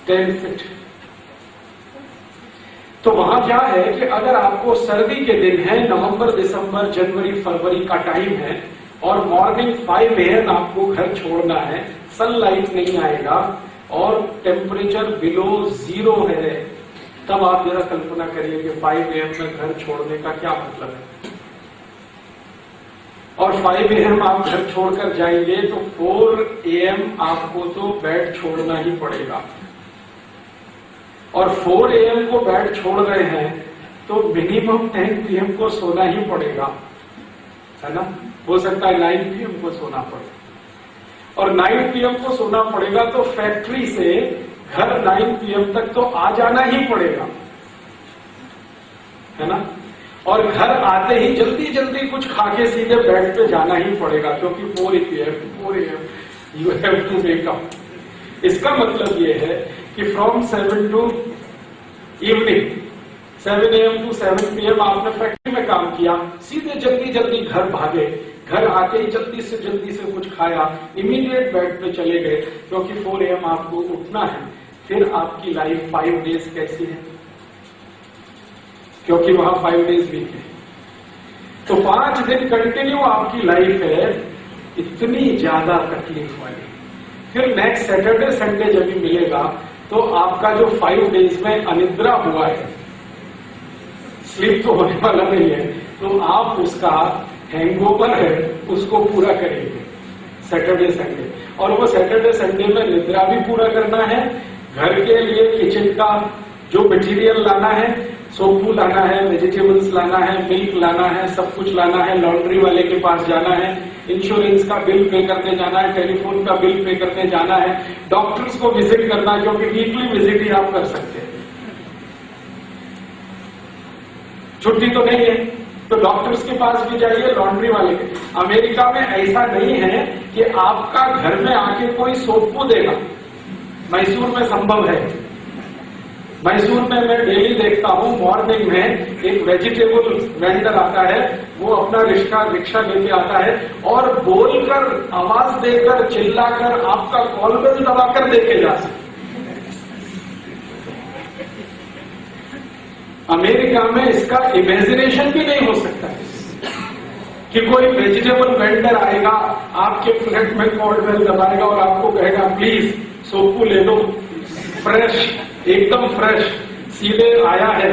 10 feet. तो वहां क्या है कि अगर आपको सर्दी के दिन है, नवंबर, दिसंबर, जनवरी, फरवरी का टाइम है और मॉर्निंग 5 AM आपको घर छोड़ना है, सनलाइट नहीं आएगा और टेम्परेचर बिलो 0 है, तब आप जरा कल्पना करिए कि 5 AM में घर छोड़ने का क्या मतलब है। और 5 AM आप घर छोड़कर जाएंगे तो 4 AM आपको तो बेड छोड़ना ही पड़ेगा। और 4 AM को बेड छोड़ रहे हैं तो मिनिमम 10 PM को सोना ही पड़ेगा, है ना। हो सकता है 9 PM को सोना पड़े, और 9 PM को सोना पड़ेगा तो फैक्ट्री से घर 9 PM तक तो आ जाना ही पड़ेगा, है ना। और घर आते ही जल्दी जल्दी कुछ खा के सीधे बेड पे जाना ही पड़ेगा, क्योंकि 4 AM you have to wake up. इसका मतलब ये है कि from 7 to evening 7 AM to 7 PM आपने फैक्ट्री में काम किया, सीधे जल्दी जल्दी घर भागे, घर आके ही जल्दी से कुछ खाया, इमीडिएट बेड पे चले गए, क्योंकि 4 AM आपको उठना है। फिर आपकी लाइफ 5 डेज कैसी है, क्योंकि वहां 5 डेज वीक है, तो 5 दिन कंटिन्यू आपकी लाइफ है इतनी ज्यादा तकलीफ वाली। फिर नेक्स्ट सैटरडे संडे जब भी मिलेगा तो आपका जो 5 डेज में अनिद्रा हुआ है, स्लीप तो होने वाला नहीं है, तो आप उसका हैंगओवर है उसको पूरा करेंगे सैटरडे संडे। और वो सैटरडे संडे में निद्रा भी पूरा करना है, घर के लिए किचन का जो मटेरियल लाना है, सोपू लाना है, वेजिटेबल्स लाना है, मिल्क लाना है, सब कुछ लाना है, लॉन्ड्री वाले के पास जाना है, इंश्योरेंस का बिल पे करने जाना है, टेलीफोन का बिल पे करने जाना है, डॉक्टर्स को विजिट करना है, क्योंकि वीकली विजिट ही आप कर सकते हैं, छुट्टी तो नहीं है, तो डॉक्टर्स के पास भी जाइए, लॉन्ड्री वाले के। अमेरिका में ऐसा नहीं है कि आपका घर में आके कोई सोपू देगा, मैसूर में संभव है। मैसूर में मैं डेली देखता हूं, मॉर्निंग में एक वेजिटेबल वेंडर आता है, वो अपना रिक्शा लेके आता है और बोलकर, आवाज देकर, चिल्लाकर, आपका कॉल बेल दबाकर देके जा सकते। अमेरिका में इसका इमेजिनेशन भी नहीं हो सकता है कि कोई वेजिटेबल वेंडर आएगा, आपके फ्लैट में कॉल बेल दबाएगा और आपको कहेगा प्लीज सोपू ले लो, फ्रेश, एकदम फ्रेश, सीधे आया है।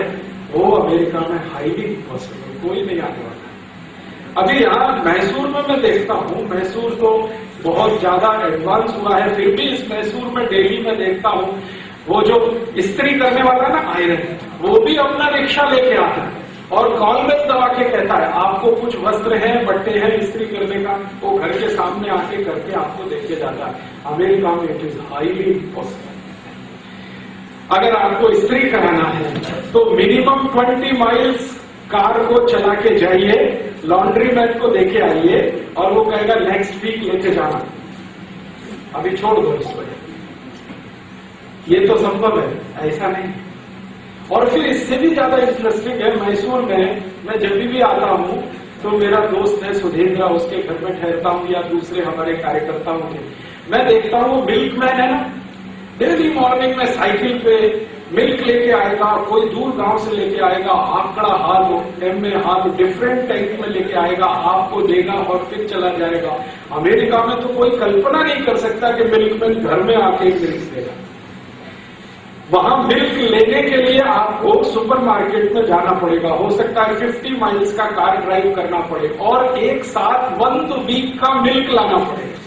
वो अमेरिका में हाईली इम्पॉसिबल, कोई नहीं आने वाला। अभी यहाँ मैसूर में मैं देखता हूँ, मैसूर तो बहुत ज्यादा एडवांस हुआ है, फिर भी इस मैसूर में डेली में देखता हूँ, वो जो इस्त्री करने वाला ना आयरन, वो भी अपना रिक्शा लेके आता है और कॉल बेल दबा के कहता है आपको कुछ वस्त्र है, बट्टे हैं इस्त्री करने का, वो घर के सामने आके करके आपको देके जाता है। अमेरिका में इट इज हाईली इम्पॉसिबल। अगर आपको इस्त्री कराना है तो मिनिमम 20 माइल्स कार को चला के जाइए, लॉन्ड्री मैन को देके आइए और वो कहेगा नेक्स्ट वीक लेके जाना, अभी छोड़ दो इसको। ये तो संभव है, ऐसा नहीं। और फिर इससे भी ज्यादा इंटरेस्टिंग है, मैसूर में मैं जब भी आता हूं तो मेरा दोस्त है सुधींद्र, उसके घर में ठहरता हूं या दूसरे हमारे कार्यकर्ताओं के, मैं देखता हूं मिल्क मैन है ना, डेली मॉर्निंग में साइकिल पे मिल्क लेके आएगा, कोई दूर गांव से लेके आएगा, आंकड़ा हाथ, एम ए हाथ, डिफरेंट टैंक में लेके आएगा, आपको देगा और फिर चला जाएगा। अमेरिका में तो कोई कल्पना नहीं कर सकता कि मिल्कमैन घर में आके मिल्क देगा। वहां मिल्क लेने के लिए आपको सुपरमार्केट में जाना पड़ेगा, हो सकता है 50 माइल्स का कार ड्राइव करना पड़े और एक साथ 1 वीक का मिल्क लाना पड़ेगा,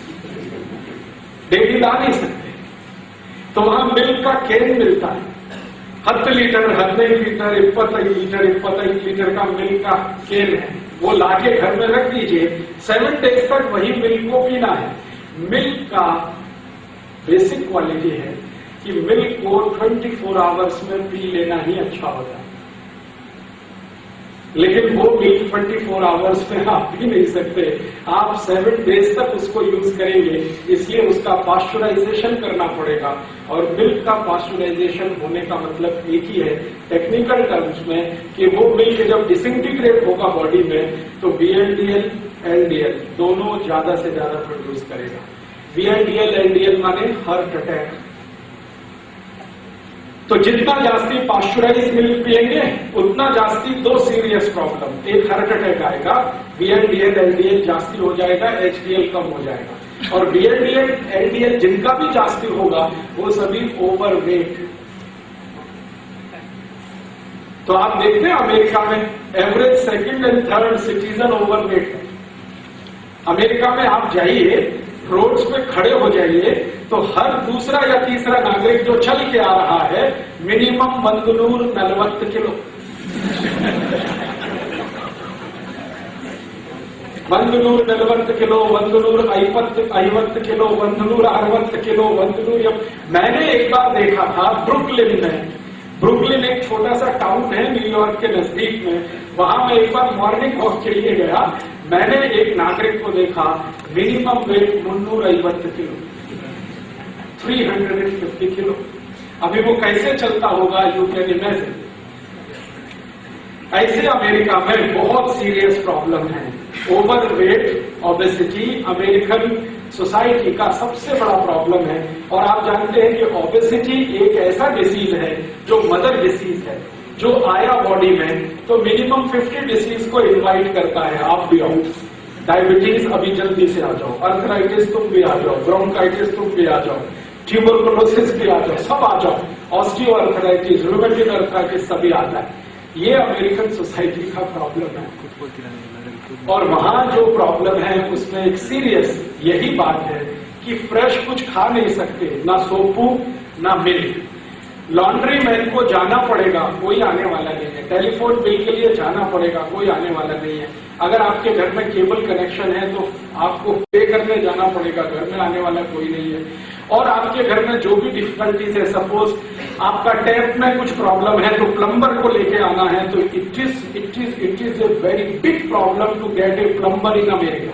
डेली ला नहीं सकते। तो वहां मिल्क का कैन मिलता है, 10 लीटर, 15 लीटर, 25 लीटर, 25 लीटर का मिल्क का कैन है, वो लाके घर में रख दीजिए, 7 डेज तक वही मिल्क को पीना है। मिल्क का बेसिक क्वालिटी है कि मिल्क को 24 आवर्स में पी लेना ही अच्छा होता है, लेकिन वो मिल्क 24 आवर्स में आप पी नहीं सकते, आप 7 डेज तक उसको यूज करेंगे, इसलिए उसका पास्चुराइजेशन करना पड़ेगा। और मिल्क का पास्चुराइजेशन होने का मतलब एक ही है टेक्निकल टर्म्स में कि वो मिल्क जब डिसइंटीग्रेट होगा बॉडी में तो VLDL, LDL दोनों ज्यादा से ज्यादा प्रोड्यूस करेगा। VLDL, LDL माने हार्ट अटैक, तो जितना जास्ती पाश्चराइज मिल्क पिएंगे उतना जास्ती दो सीरियस प्रॉब्लम, एक हार्ट अटैक आएगा, VLDL LDL जास्ती हो जाएगा, HDL कम हो जाएगा, और VLDL LDL जिनका भी जास्ती होगा वो सभी ओवरवेट। तो आप देखते हैं अमेरिका में average second and third citizen overweight है। अमेरिका में आप जाइए, रोड्स पे खड़े हो जाइए तो हर दूसरा या तीसरा नागरिक जो चल के आ रहा है minimum 140 kilo 140 kilo 150 kilo 160 kilo 100। मैंने एक बार देखा था ब्रुकलिन में, ब्रुकलिन एक छोटा सा टाउन है न्यूयॉर्क के नजदीक में, वहां मैं एक बार मॉर्निंग वॉक के लिए गया, मैंने एक नागरिक को देखा मिनिमम वेट 350 किलो 350 किलो। अभी वो कैसे चलता होगा यू कैन इमेजिन। ऐसे अमेरिका में बहुत सीरियस प्रॉब्लम है। ओवरवेट ओबेसिटी अमेरिकन सोसाइटी का सबसे बड़ा प्रॉब्लम है। और आप जानते हैं कि ओबेसिटी एक ऐसा डिसीज है जो मदर डिसीज है, जो आया बॉडी में तो मिनिमम 50 डिसीज को इनवाइट करता है। आप भी आओ, डायबिटीज अभी जल्दी से आ जाओ, अर्थराइटिस तुम भी आ जाओ, ब्रोंकाइटिस तुम भी आ जाओ, ट्यूबरकुलोसिस भी आ जाओ, सब आ जाओ, ऑस्टियो अर्थराइटिस, रूमेटिक अर्थराइटिस सभी आता है। ये अमेरिकन सोसाइटी का प्रॉब्लम है। और वहां जो प्रॉब्लम है उसमें एक सीरियस यही बात है कि फ्रेश कुछ खा नहीं सकते, ना सोपू ना मिल्क। लॉन्ड्री मैन को जाना पड़ेगा, कोई आने वाला नहीं है। टेलीफोन बिल के लिए जाना पड़ेगा, कोई आने वाला नहीं है। अगर आपके घर में केबल कनेक्शन है तो आपको पे करने जाना पड़ेगा, घर में आने वाला कोई नहीं है। और आपके घर में जो भी डिफिकल्टीज है, सपोज आपका टैप में कुछ प्रॉब्लम है तो प्लम्बर को लेके आना है, तो it is a very big problem to get a plumber in America.